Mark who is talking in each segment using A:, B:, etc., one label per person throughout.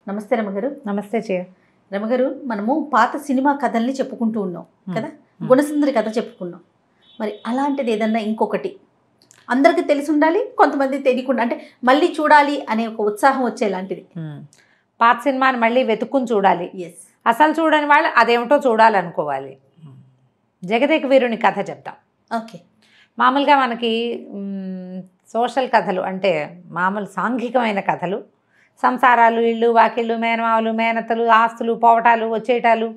A: నమస్తే రమగారు.
B: నమస్తే చేయ.
A: రమగారు, మనము పాత సినిమా కథల్ని చెప్పుకుంటూ ఉన్నాం కదా, గుణసుందరి కథ చెప్పుకున్నాం. మరి అలాంటిది ఏదన్నా ఇంకొకటి అందరికీ తెలిసి ఉండాలి, కొంతమంది తెలియకుండా, అంటే మళ్ళీ చూడాలి అనే ఒక ఉత్సాహం వచ్చేలాంటిది.
B: పాత సినిమాని మళ్ళీ వెతుక్కుని చూడాలి.
A: ఎస్,
B: అసలు చూడని వాళ్ళు అదేమిటో చూడాలనుకోవాలి. జగదేక వీరుని కథ చెప్తాం.
A: ఓకే.
B: మామూలుగా మనకి సోషల్ కథలు అంటే మామూలు సాంఘికమైన కథలు, సంసారాలు, ఇళ్ళు వాకిళ్ళు, మేనమావులు, మేనతలు, ఆస్తులు, పోవటాలు, వచ్చేటాలు,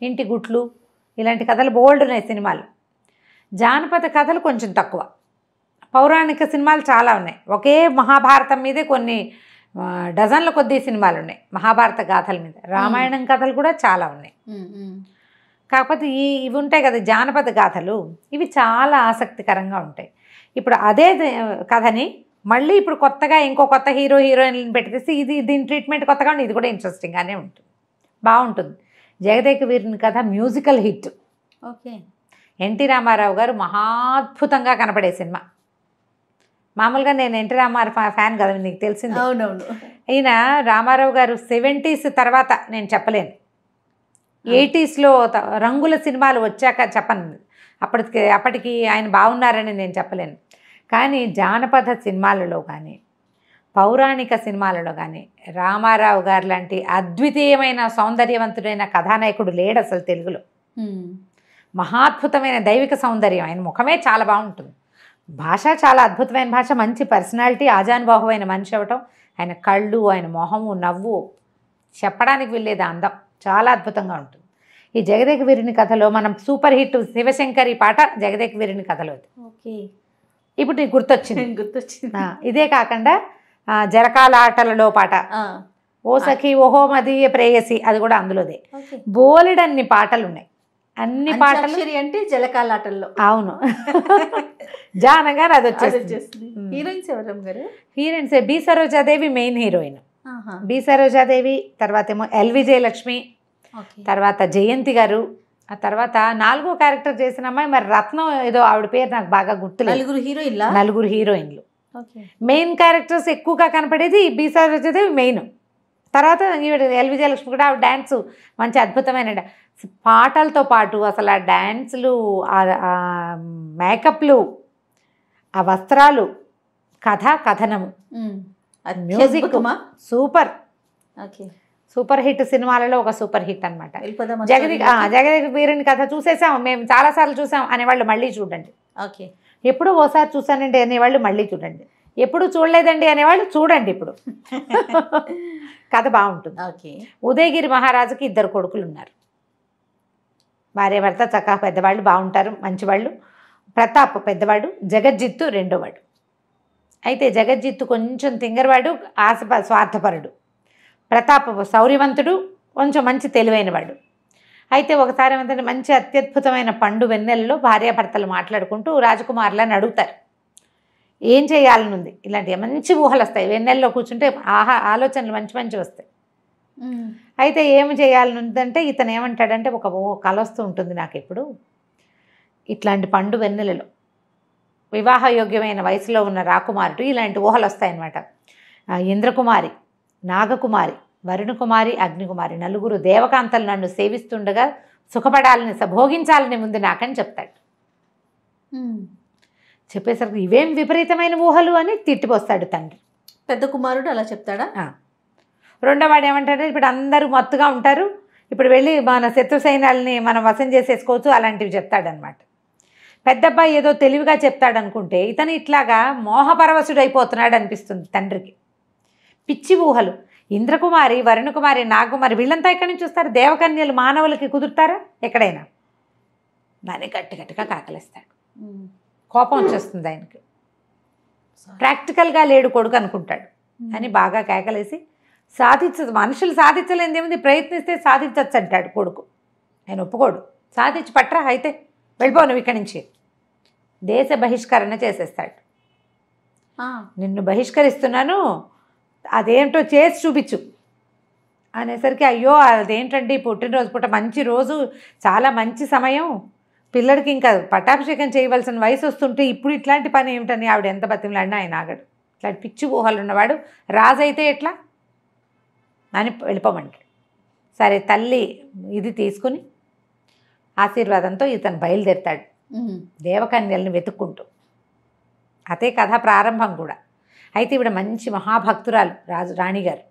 B: ఇంటి గుట్లు, ఇలాంటి కథలు బోల్డ్ ఉన్నాయి సినిమాలు. జానపద కథలు కొంచెం తక్కువ. పౌరాణిక సినిమాలు చాలా ఉన్నాయి. ఒకే మహాభారతం మీదే కొన్ని డజన్ల కొద్దీ సినిమాలు ఉన్నాయి. మహాభారత గాథల మీద రామాయణం కథలు కూడా చాలా ఉన్నాయి. కాకపోతే ఇవి ఉంటాయి కదా జానపద గాథలు, ఇవి చాలా ఆసక్తికరంగా ఉంటాయి. ఇప్పుడు అదే కథని మళ్ళీ ఇప్పుడు కొత్తగా ఇంకో కొత్త హీరో హీరోయిన్లను పెట్టేసి దీని ట్రీట్మెంట్ కొత్తగా ఉంది. ఇది కూడా ఇంట్రెస్టింగ్గానే ఉంటుంది, బాగుంటుంది. Jagadeka Veeruni Katha musical hit.
A: Okay.
B: NT Rama Rao గారు మహాద్భుతంగా కనపడే సినిమా. మామూలుగా నేను ఎన్టీ రామారావు ఫ్యాన్ కదా, నీకు తెలిసింది.
A: అవునవును.
B: ఈయన రామారావు గారు 70s తర్వాత నేను చెప్పలేను, 80sలో రంగుల సినిమాలు వచ్చాక చెప్పను. అప్పటికి ఆయన బాగున్నారని నేను చెప్పలేను. కానీ జానపద సినిమాలలో కానీ పౌరాణిక సినిమాలలో కానీ రామారావు గారు లాంటి అద్వితీయమైన సౌందర్యవంతుడైన కథానాయకుడు లేడు అసలు తెలుగులో. మహాద్భుతమైన దైవిక సౌందర్యం, ఆయన ముఖమే చాలా బాగుంటుంది. భాష చాలా అద్భుతమైన భాష, మంచి పర్సనాలిటీ, ఆజానుబాహువైన మనిషి అవ్వటం, ఆయన కళ్ళు, ఆయన మొహము, నవ్వు చెప్పడానికి వెళ్ళేది అందం చాలా అద్భుతంగా ఉంటుంది. ఈ జగదేక వీరుని కథలో మనం సూపర్ హిట్ శివశంకరి పాట జగదేక వీరుని కథలో.
A: ఓకే.
B: ఇప్పుడు నీకు గుర్తొచ్చింది. ఇదే కాకుండా జరకాల ఆటలలో పాట, ఓ సఖి ఓహో మదీయ ప్రేయసి, అది కూడా అందులోదే. బోలెడన్ని పాటలు ఉన్నాయి. అన్ని పాటలు
A: అంటే జలకాలాటల్లో.
B: అవును, జానగారు అది వచ్చేస్తుంది.
A: హీరోయిన్స్ ఎవరు గారు?
B: Heroines B Saroja Devi main heroine. B Saroja Devi, తర్వాత ఏమో ఎల్ విజయలక్ష్మి, తర్వాత జయంతి గారు, ఆ తర్వాత 4వ క్యారెక్టర్ చేసిన అమ్మాయి మరి రత్నం ఏదో, ఆవిడ పేరు నాకు బాగా గుర్తులేదు. నలుగురు హీరోయిన్లు. మెయిన్ క్యారెక్టర్స్ ఎక్కువగా కనపడేది బి సరోజాదేవి మెయిన్. తర్వాత ఈవిడ ఎల్ విజయలక్ష్మి కూడా, ఆవిడ డ్యాన్స్ మంచి అద్భుతమైన పాటలతో పాటు అసలు ఆ డ్యాన్సులు, ఆ మేకప్లు, ఆ వస్త్రాలు, కథ కథనము, మ్యూజిక్ సూపర్. సూపర్ హిట్ సినిమాలలో ఒక సూపర్ హిట్ అనమాట. జగదేక వీరుని కథ చూసేసాం మేము, చాలాసార్లు చూసాం అనేవాళ్ళు మళ్ళీ చూడండి.
A: ఓకే.
B: ఎప్పుడు ఓసారి చూసానండి అనేవాళ్ళు మళ్ళీ చూడండి, ఎప్పుడు చూడలేదండి అనేవాళ్ళు చూడండి. ఇప్పుడు కథ బాగుంటుంది.
A: ఓకే.
B: ఉదయగిరి మహారాజుకి 2 కొడుకులు ఉన్నారు. భార్య భర్త చక్కగా పెద్దవాళ్ళు, బాగుంటారు, మంచివాళ్ళు. ప్రతాప్ పెద్దవాడు, జగజ్జిత్తు రెండోవాడు. అయితే జగజ్జిత్తు కొంచెం తింగరవాడు, స్వార్థపరుడు. ప్రతాప్ శౌర్యవంతుడు, కొంచెం మంచి తెలివైనవాడు. అయితే ఒకసారి ఏమంటే మంచి అత్యద్భుతమైన పండు వెన్నెలలో భార్యాభర్తలు మాట్లాడుకుంటూ రాజకుమారులని అడుగుతారు, ఏం చేయాలనుంది. ఇలాంటి మంచి ఊహలు వస్తాయి వెన్నెల్లో కూర్చుంటే, ఆలోచనలు మంచి మంచి వస్తాయి. అయితే ఏమి చేయాలనుందంటే ఇతను ఏమంటాడంటే, ఒక కల వస్తూ ఉంటుంది నాకు ఎప్పుడు, ఇట్లాంటి పండు వెన్నెలలో వివాహయోగ్యమైన వయసులో ఉన్న రాకుమారుడు, ఇలాంటి ఊహలు వస్తాయన్నమాట. ఇంద్రకుమారి, నాగకుమారి, వరుణకుమారి, అగ్నికుమారి, 4 దేవకాంతలు నన్ను సేవిస్తుండగా సుఖపడాలని, భోగించాలని ముందు నాకని చెప్తాడు. చెప్పేసరికి ఇవేం విపరీతమైన ఊహలు అని తిట్టిపోస్తాడు తండ్రి.
A: పెద్ద కుమారుడు అలా చెప్తాడా?
B: రెండోవాడు ఏమంటాడు, ఇప్పుడు అందరూ మత్తుగా ఉంటారు, ఇప్పుడు వెళ్ళి మన శత్రు సైన్యాలని మనం వశం చేసేసుకోవచ్చు, అలాంటివి చెప్తాడనమాట. పెద్దబ్బాయి ఏదో తెలివిగా చెప్తాడనుకుంటే ఇతను ఇట్లాగా మోహపరవశుడైపోతున్నాడు అనిపిస్తుంది తండ్రికి. పిచ్చి ఊహలు. ఇంద్రకుమారి, వరుణకుమారి, నాగకుమారి వీళ్ళంతా ఎక్కడి నుంచి వస్తారు? దేవకన్యలు మానవులకి కుదురుతారా ఎక్కడైనా? దాన్ని గట్టి గట్టిగా కాకలేస్తాడు. కోపం వచ్చేస్తుంది ఆయనకి. ప్రాక్టికల్గా లేడు కొడుకు అనుకుంటాడు అని బాగా కేకలేసి, మనుషులు సాధించలేనిది ఏముంది, ప్రయత్నిస్తే సాధించవచ్చు అంటాడు కొడుకు. ఆయన ఒప్పుకోడు. సాధించి పట్రా, అయితే వెళ్ళిపో నువ్వు ఇక్కడి నుంచి, దేశ బహిష్కరణ చేసేస్తాడు. నిన్ను బహిష్కరిస్తున్నాను, అదేంటో చేసి చూపించు అనేసరికి, అయ్యో అదేంటండి పుట్టినరోజు పూట, మంచి రోజు, చాలా మంచి సమయం, పిల్లడికి ఇంకా పట్టాభిషేకం చేయవలసిన వయసు వస్తుంటే ఇప్పుడు ఇట్లాంటి పని ఏమిటని ఆవిడ ఎంత బతిమలాడినా ఆయన ఆగడు. ఇట్లాంటి పిచ్చి ఊహలు ఉన్నవాడు రాజు అయితే ఎట్లా? అని వెళ్ళిపోమంటాడు. సరే తల్లి ఇది తీసుకుని ఆశీర్వాదంతో ఇతను బయలుదేరుతాడు దేవకన్యల్ని వెతుక్కుంటూ. అదే కథ ప్రారంభం కూడా. అయితే ఈవిడ మంచి మహాభక్తురాలు రాణిగారు,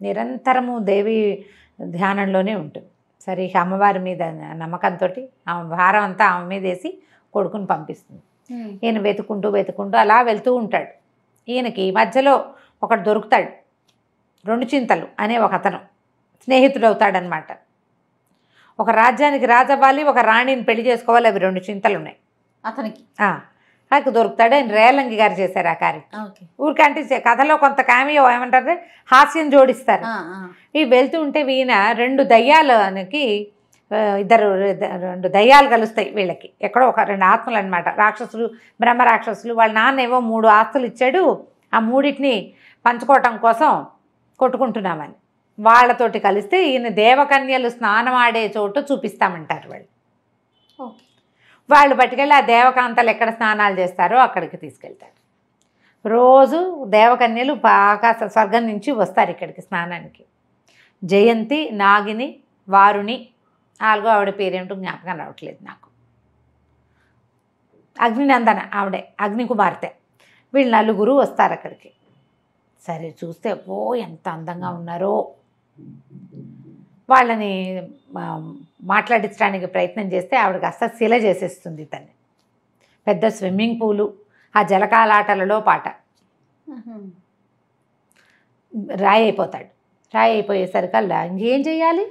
B: నిరంతరము దేవి ధ్యానంలోనే ఉంటుంది. సరే ఇక అమ్మవారి మీద నమ్మకంతో ఆమె భారం అంతా ఆమె మీద వేసి కొడుకుని పంపిస్తుంది. ఈయన వెతుకుంటూ అలా వెళ్తూ ఉంటాడు. ఈయనకి మధ్యలో ఒకడు దొరుకుతాడు, 2 చింతలు అనే ఒక అతను స్నేహితుడు అవుతాడనమాట. ఒక రాజ్యానికి రాజవ్వాలి, ఒక రాణిని పెళ్లి చేసుకోవాలి, అవి 2 చింతలు ఉన్నాయి
A: అతనికి.
B: నాకు దొరుకుతాడు. ఆయన రేలంగి గారు చేశారు ఆ కార్యం. ఊరికంటే కథలో కొంత కామియో ఏమంటారు హాస్యం జోడిస్తారు. ఇవి వెళ్తూ ఉంటే ఈయన 2 దయ్యాలకి 2 దయ్యాలు కలుస్తాయి వీళ్ళకి. ఎక్కడో ఒక 2 ఆత్మలు అనమాట, రాక్షసులు, బ్రహ్మ రాక్షసులు. వాళ్ళ నాన్న ఏవో 3 ఆస్తులు ఇచ్చాడు, ఆ 3టిని పంచుకోవటం కోసం కొట్టుకుంటున్నామని. వాళ్ళతోటి కలిస్తే ఈయన దేవకన్యలు స్నానం ఆడే చోటు చూపిస్తామంటారు వాళ్ళు. వాళ్ళు పట్టుకెళ్ళి ఆ దేవకాంతలు ఎక్కడ స్నానాలు చేస్తారో అక్కడికి తీసుకెళ్తారు. రోజు దేవకన్యలు బాగా స్వర్గం నుంచి వస్తారు ఇక్కడికి స్నానానికి. జయంతి, నాగిని, వారుణి, 4వ ఆవిడ పేరేంటో జ్ఞాపకం రావట్లేదు నాకు. అగ్నినందన ఆవిడే, అగ్ని కుమార్తె. వీళ్ళు 4 వస్తారు అక్కడికి. సరే చూస్తే ఎంత అందంగా ఉన్నారో. వాళ్ళని మాట్లాడించడానికి ప్రయత్నం చేస్తే ఆవిడకి అస్సలు శిల చేసేస్తుంది తన్ని. పెద్ద స్విమ్మింగ్ పూలు, ఆ జలకాలాటలలో పాట. రాయి అయిపోతాడు. రాయి అయిపోయేసరికల్లా ఇంకేం చేయాలి?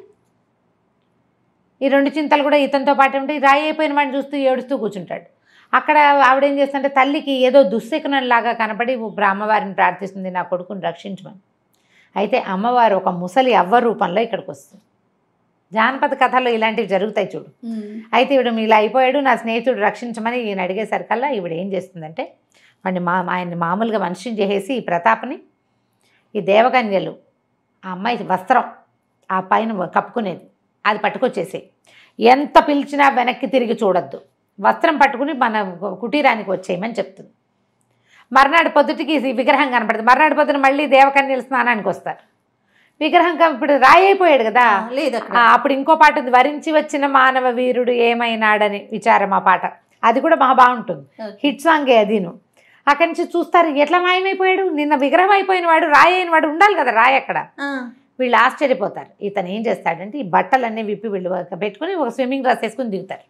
B: ఈ 2 చింతలు కూడా ఇతనితో పాటు ఉంటే రాయి అయిపోయిన వాడిని చూస్తూ ఏడుస్తూ కూర్చుంటాడు. అక్కడ ఆవిడేం చేస్తుంటే తల్లికి ఏదో దుశ్శకునంలాగా కనపడి అమ్మవారిని ప్రార్థిస్తుంది, నా కొడుకుని రక్షించమని. అయితే అమ్మవారు ఒక ముసలి అవ్వ రూపంలో ఇక్కడికి వస్తుంది. జానపద కథల్లో ఇలాంటివి జరుగుతాయి చూడు. అయితే ఈవిడ ఇలా అయిపోయాడు, నా స్నేహితుడు రక్షించమని ఈయన అడిగేసరికల్లా ఈవిడ ఏం చేస్తుందంటే వాడిని ఆయన్ని మామూలుగా మనిషిని చేసేసి ఈ ప్రతాప్ని, ఈ దేవకన్యలు ఆ అమ్మాయి వస్త్రం ఆ పైన కప్పుకునేది అది పట్టుకొచ్చేసి, ఎంత పిలిచినా వెనక్కి తిరిగి చూడొద్దు, వస్త్రం పట్టుకుని మన కుటీరానికి వచ్చేయమని చెప్తుంది. మర్నాడు పొద్దుటికి విగ్రహం కనపడుతుంది. మర్నాడు పొద్దున మళ్ళీ దేవకన్యలు స్నానానికి వస్తారు. విగ్రహం ఇప్పుడు రాయి అయిపోయాడు కదా. అప్పుడు ఇంకో పాట ఉంది, వరించి వచ్చిన మానవ వీరుడు ఏమైనాడని విచారం. ఆ పాట అది కూడా మహా బాగుంటుంది, హిట్ సాంగే అదిను. అక్కడి నుంచి చూస్తారు ఎట్లా మాయమైపోయాడు, నిన్న విగ్రహం అయిపోయిన వాడు రాయి అయిన వాడు ఉండాలి కదా రాయి అక్కడ. వీళ్ళు ఆశ్చర్యపోతారు. ఇతను ఏం చేస్తాడంటే ఈ బట్టలన్నీ విప్పి వీళ్ళు పెట్టుకుని ఒక స్విమ్మింగ్ డ్రెస్ వేసుకుని దిగుతారు.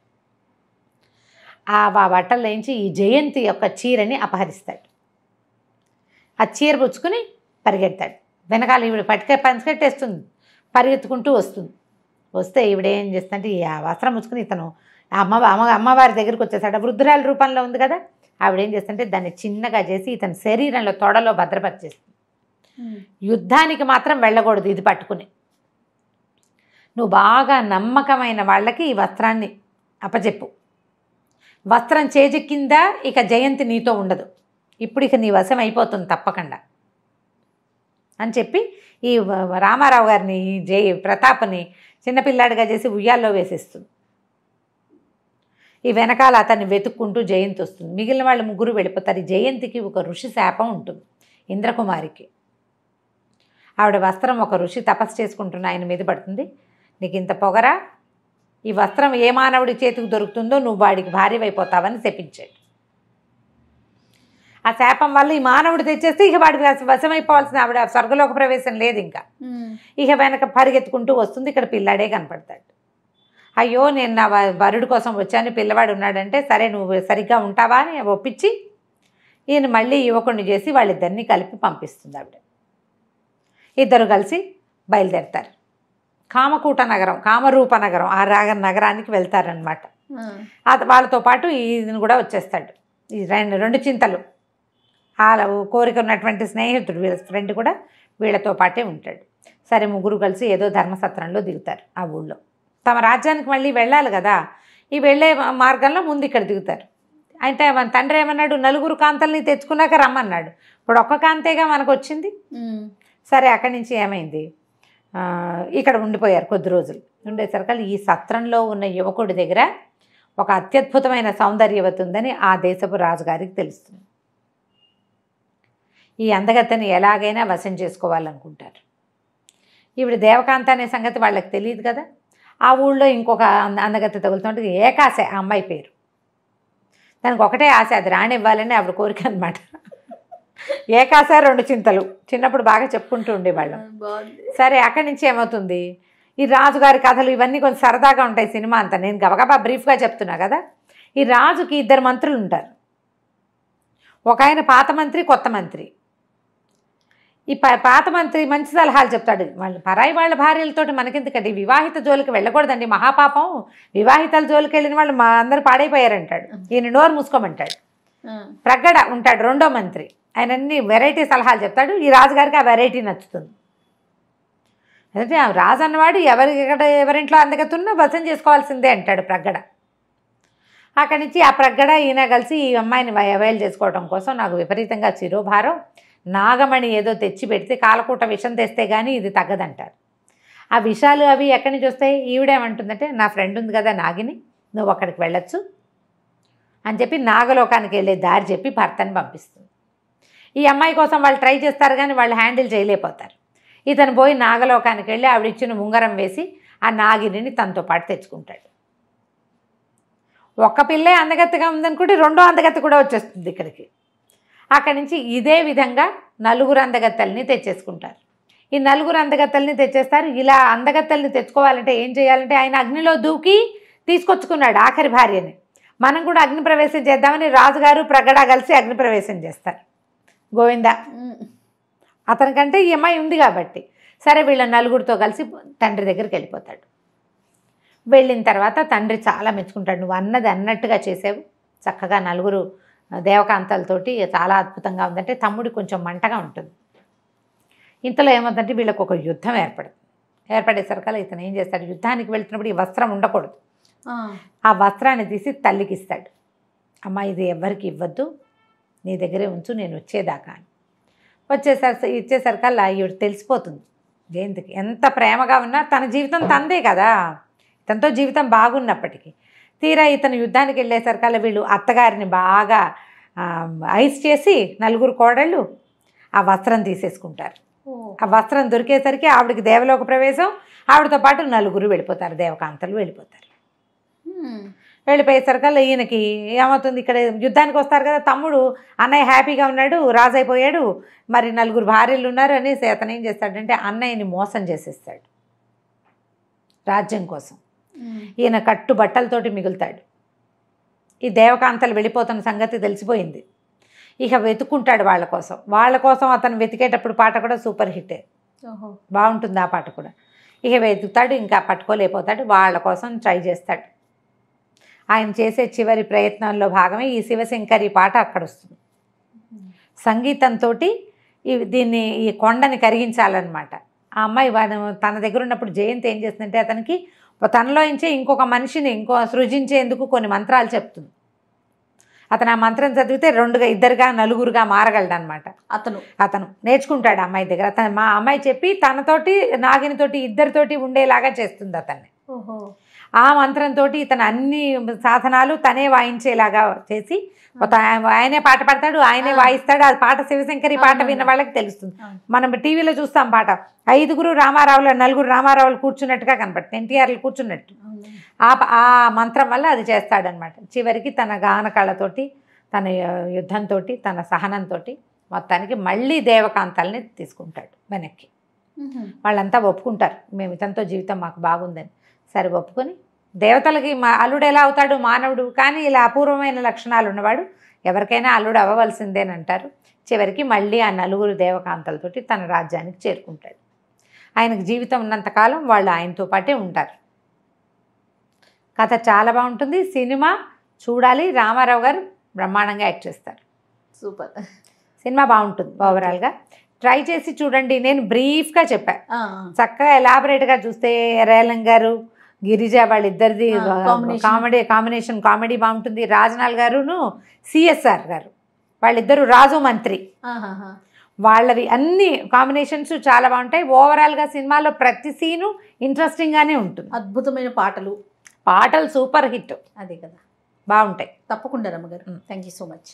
B: ఆ బట్టలు వేయించి ఈ జయంతి యొక్క చీరని అపహరిస్తాడు. ఆ చీర పుచ్చుకుని పరిగెడతాడు. వెనకాల ఈవిడ పంచకట్టేస్తుంది, పరిగెత్తుకుంటూ వస్తుంది. వస్తే ఈవిడ ఏం చేస్తుందంటే ఈ వస్త్రం పుచ్చుకుని ఇతను అమ్మవారి దగ్గరికి వచ్చేసాడు. వృద్ధురాల రూపంలో ఉంది కదా. ఆవిడ ఏం చేస్తుంటే దాన్ని చిన్నగా చేసి ఇతని శరీరంలో తొడలో భద్రపరిచేస్తుంది. యుద్ధానికి మాత్రం వెళ్ళకూడదు ఇది పట్టుకుని. నువ్వు బాగా నమ్మకమైన వాళ్ళకి ఈ వస్త్రాన్ని అప్పచెప్పు. వస్త్రం చేజెక్కిందా ఇక జయంతి నీతో ఉండదు, ఇప్పుడు ఇక నీ వశం అయిపోతుంది తప్పకుండా అని చెప్పి ఈ రామారావు గారిని ప్రతాప్ని చిన్నపిల్లాడిగా చేసి ఉయ్యాల్లో వేసేస్తుంది. ఈ వెనకాల అతన్ని వెతుక్కుంటూ జయంతి వస్తుంది. మిగిలిన వాళ్ళు 3 వెళ్ళిపోతారు. ఈ జయంతికి ఒక ఋషి శాపం ఉంటుంది, ఇంద్రకుమారికి. ఆవిడ వస్త్రం ఒక ఋషి తపస్సు చేసుకుంటున్న ఆయన మీద పడుతుంది. నీకు ఇంత పొగరా, ఈ వస్త్రం ఏ మానవుడి చేతికి దొరుకుతుందో నువ్వు వాడికి భార్యవైపోతావని శపించాడు. ఆ శాపం వల్ల ఈ మానవుడు తెచ్చేస్తే ఇక వాడికి వశమైపోవాల్సిన ఆవిడ స్వర్గలోక ప్రవేశం లేదు ఇంకా. ఇక వెనక పరిగెత్తుకుంటూ వస్తుంది. ఇక్కడ పిల్లాడే కనపడతాడు. అయ్యో నేను నా వరుడు కోసం వచ్చాను, పిల్లవాడు ఉన్నాడంటే సరే నువ్వు సరిగ్గా ఉంటావా అని ఒప్పించి ఈయన మళ్ళీ యువకుడిని చేసి వాళ్ళిద్దరినీ కలిపి పంపిస్తుంది ఆవిడ. ఇద్దరు కలిసి బయలుదేరుతారు. కామకూట నగరం, కామరూప నగరం, ఆ నగరానికి వెళ్తారనమాట. వాళ్ళతో పాటు ఈయన కూడా వచ్చేస్తాడు. ఈ 2 చింతలు ఆ కోరిక ఉన్నటువంటి స్నేహితుడు వీళ్ళ ఫ్రెండ్ కూడా వీళ్ళతో పాటే ఉంటాడు. సరే 3 కలిసి ఏదో ధర్మసత్రంలో దిగుతారు. ఆ ఊళ్ళో తమ రాజ్యానికి మళ్ళీ వెళ్ళాలి కదా. ఈ వెళ్ళే మార్గంలో ముందు ఇక్కడ దిగుతారు. అంటే మన తండ్రి ఏమన్నాడు, 4 కాంతల్ని తెచ్చుకున్నాక రమ్మన్నాడు. ఇప్పుడు ఒక్క కాంతేగా మనకు వచ్చింది. సరే అక్కడి నుంచి ఏమైంది, ఇక్కడ ఉండిపోయారు కొద్ది రోజులు. ఉండేసరికి ఈ సత్రంలో ఉన్న యువకుడి దగ్గర ఒక అత్యద్భుతమైన సౌందర్యవతి ఉందని ఆ దేశపు రాజుగారికి తెలుస్తుంది. ఈ అందగత్తెని ఎలాగైనా వశం చేసుకోవాలనుకుంటారు. ఈవిడ దేవకాంత అనే సంగతి వాళ్ళకి తెలియదు కదా. ఆ ఊళ్ళో ఇంకొక అందగత్తె తగులుతుంటే ఏకాశ ఆ అమ్మాయి పేరు. దానికి ఒకటే ఆశ, అది రానివ్వాలని ఆవిడ కోరిక అనమాట. ఏకాశ 2 చింతలు చిన్నప్పుడు బాగా చెప్పుకుంటూ ఉండేవాళ్ళం. సరే అక్కడి నుంచి ఏమవుతుంది, ఈ రాజుగారి కథలు ఇవన్నీ కొంచెం సరదాగా ఉంటాయి సినిమా అంతా. నేను గబగబా బ్రీఫ్గా చెప్తున్నా కదా. ఈ రాజుకి 2 మంత్రులు ఉంటారు. ఒక ఆయన పాత మంత్రి, కొత్త మంత్రి. ఈ పాత మంత్రి మంచి సలహాలు చెప్తాడు. వాళ్ళు పరాయి వాళ్ళ భార్యలతోటి మనకెందుకండి, వివాహిత జోలికి వెళ్ళకూడదండి, మహాపాపం, వివాహితల జోలికి వెళ్ళిన వాళ్ళు మా అందరూ పాడైపోయారంటాడు. ఈయన నోరు మూసుకోమంటాడు. ప్రగ్గడ ఉంటాడు 2వ మంత్రి, ఆయన అన్ని వెరైటీ సలహాలు చెప్తాడు. ఈ రాజుగారికి ఆ వెరైటీ నచ్చుతుంది. అంటే ఆ రాజు అన్నవాడు ఎవరింట్లో అందగతున్నా వశం చేసుకోవాల్సిందే అంటాడు ప్రగ్గడ. అక్కడి నుంచి ఆ ప్రగ్గడ ఈయన కలిసి ఈ అమ్మాయిని అవైల్ చేసుకోవడం కోసం నాకు విపరీతంగా శిరోభారం, నాగమణి ఏదో తెచ్చి పెడితే కాలకూట విషం తెస్తే కానీ ఇది తగ్గదంటారు. ఆ విషాలు అవి ఎక్కడి నుంచి వస్తాయి, ఈవిడేమంటుందంటే నా ఫ్రెండ్ ఉంది కదా నాగిని, నువ్వు అక్కడికి వెళ్ళొచ్చు అని చెప్పి నాగలోకానికి వెళ్ళే దారి చెప్పి భర్తని పంపిస్తుంది. ఈ అమ్మాయి కోసం వాళ్ళు ట్రై చేస్తారు కానీ వాళ్ళు హ్యాండిల్ చేయలేకపోతారు. ఇతను పోయి నాగలోకానికి వెళ్ళి ఆవిడ ఇచ్చిన ఉంగరం వేసి ఆ నాగిని తనతో పాటు తెచ్చుకుంటాడు. ఒక్క పిల్లే అందగత్తెగా ఉందనుకుంటే 2వ అందగత్తె కూడా వచ్చేస్తుంది ఇక్కడికి. అక్కడి నుంచి ఇదే విధంగా 4 అందగత్తెల్ని తెచ్చేసుకుంటారు. ఈ 4 అందగత్తెల్ని తెచ్చేస్తారు. ఇలా అందగత్తెల్ని తెచ్చుకోవాలంటే ఏం చేయాలంటే ఆయన అగ్నిలో దూకి తీసుకొచ్చుకున్నాడు ఆఖరి భార్యని. మనం కూడా అగ్ని ప్రవేశం చేద్దామని రాజుగారు ప్రగడ కలిసి అగ్ని ప్రవేశం చేస్తారు. గోవింద అతనికంటే ఈ అమ్మాయి ఉంది కాబట్టి సరే వీళ్ళ 4తో కలిసి తండ్రి దగ్గరికి వెళ్ళిపోతాడు. వెళ్ళిన తర్వాత తండ్రి చాలా మెచ్చుకుంటాడు, నువ్వు అన్నది అన్నట్టుగా చేసావు, చక్కగా 4 దేవకాంతలతోటి చాలా అద్భుతంగా ఉందంటే. తమ్ముడి కొంచెం మంటగా ఉంటుంది. ఇంతలో ఏమవుతుందంటే వీళ్ళకి ఒక యుద్ధం ఏర్పడేసరికల్లా ఇతను ఏం చేస్తాడు, యుద్ధానికి వెళ్తున్నప్పుడు ఈ వస్త్రం ఉండకూడదు, ఆ వస్త్రాన్ని తీసి తల్లికి ఇస్తాడు. అమ్మ ఇది ఎవ్వరికి ఇవ్వద్దు, నీ దగ్గరే ఉంచు, నేను వచ్చేదాకా అని. ఇచ్చేసరికల్లా ఈవిడ తెలిసిపోతుంది జయంతికి ఎంత ప్రేమగా ఉన్నా తన జీవితం తందే కదా, తనతో జీవితం బాగున్నప్పటికీ. తీరా ఇతను యుద్ధానికి వెళ్ళేసరికల్లా వీళ్ళు అత్తగారిని బాగా ఐస్ చేసి 4 కోడళ్ళు ఆ వస్త్రం తీసేసుకుంటారు. ఆ వస్త్రం దొరికేసరికి ఆవిడకి దేవలోక ప్రవేశం, ఆవిడతో పాటు 4 వెళ్ళిపోతారు, దేవకాంతలు వెళ్ళిపోతారు. వెళ్ళిపోయేసరికల్లా ఈయనకి ఏమవుతుంది, ఇక్కడ యుద్ధానికి వస్తారు కదా తమ్ముడు, అన్నయ్య హ్యాపీగా ఉన్నాడు, రాజు అయిపోయాడు, మరి 4 భార్యలు ఉన్నారు అనేసి అతను ఏం చేస్తాడంటే అన్నయ్యని మోసం చేసేస్తాడు రాజ్యం కోసం. ఈయన కట్టు బట్టలతోటి మిగులుతాడు. ఈ దేవకాంతలు వెళ్ళిపోతున్న సంగతి తెలిసిపోయింది. ఇక వెతుక్కుంటాడు వాళ్ళ కోసం అతను వెతికేటప్పుడు పాట కూడా సూపర్ హిట్టే, బాగుంటుంది ఆ పాట కూడా. ఇక వెతుకుతాడు, ఇంకా పట్టుకోలేకపోతాడు, వాళ్ళ కోసం ట్రై చేస్తాడు. ఆయన చేసే చివరి ప్రయత్నంలో భాగమే ఈ శివశంకరి పాట అక్కడ వస్తుంది. సంగీతంతో ఈ కొండని కరిగించాలన్నమాట. ఆ అమ్మాయి తన దగ్గర ఉన్నప్పుడు జయంతి ఏం చేస్తుందంటే అతనికి తనలో ఇంచే ఇంకొక మనిషిని సృజించేందుకు కొన్ని మంత్రాలు చెప్తుంది. అతను ఆ మంత్రం చదివితే 2గా 4గా మారగలడనమాట. అతను నేర్చుకుంటాడు అమ్మాయి దగ్గర. మా అమ్మాయి చెప్పి తనతోటి నాగినితోటి 2తోటి ఉండేలాగా చేస్తుంది అతన్ని. ఆ మంత్రంతో ఇతను అన్ని సాధనాలు తనే వాయించేలాగా చేసి ఆయనే పాట పాడతాడు, ఆయనే వాయిస్తాడు. ఆ పాట శివశంకరి పాట విన్న వాళ్ళకి తెలుస్తుంది. మనం టీవీలో చూస్తాం పాట, 5 రామారావులు 4 రామారావులు కూర్చున్నట్టుగా కనపడుతుంది, ఎన్టీఆర్లు కూర్చున్నట్టు. ఆ మంత్రం వల్ల అది చేస్తాడనమాట. చివరికి తన గాన కళతోటి, తన యుద్ధంతో, తన సహనంతో మొత్తానికి మళ్ళీ దేవకాంతాలని తీసుకుంటాడు వెనక్కి. వాళ్ళంతా ఒప్పుకుంటారు, మేము ఇతనితో జీవితం మాకు బాగుందని. సరే ఒప్పుకొని దేవతలకి అల్లుడు ఎలా అవుతాడు, మానవుడు, కానీ ఇలా అపూర్వమైన లక్షణాలు ఉన్నవాడు ఎవరికైనా అల్లుడు అవ్వవలసిందేనంటారు. చివరికి మళ్ళీ ఆ 4 దేవకాంతలతోటి తన రాజ్యానికి చేరుకుంటాడు. ఆయనకు జీవితం ఉన్నంతకాలం వాళ్ళు ఆయనతో పాటే ఉంటారు. కథ చాలా బాగుంటుంది, సినిమా చూడాలి. రామారావు గారు బ్రహ్మాండంగా యాక్ట్ చేస్తారు, సూపర్ సినిమా, బాగుంటుంది. ఓవరాల్గా ట్రై చేసి చూడండి. నేను బ్రీఫ్గా చెప్పాను, చక్కగా ఎలాబరేట్గా చూస్తే రేలం గారు, గిరిజ వాళ్ళిద్దరిది కాంబినేషన్ కామెడీ బాగుంటుంది. రాజనాల్ గారును సిఎస్ఆర్ గారు వాళ్ళిద్దరు రాజు మంత్రి, వాళ్ళవి అన్ని కాంబినేషన్స్ చాలా బాగుంటాయి. ఓవరాల్గా సినిమాలో ప్రతి సీను ఇంట్రెస్టింగ్గానే ఉంటుంది.
A: అద్భుతమైన పాటలు
B: సూపర్ హిట్,
A: అదే కదా,
B: బాగుంటాయి.
A: తప్పకుండా రమ్మగారు. Thank you so much.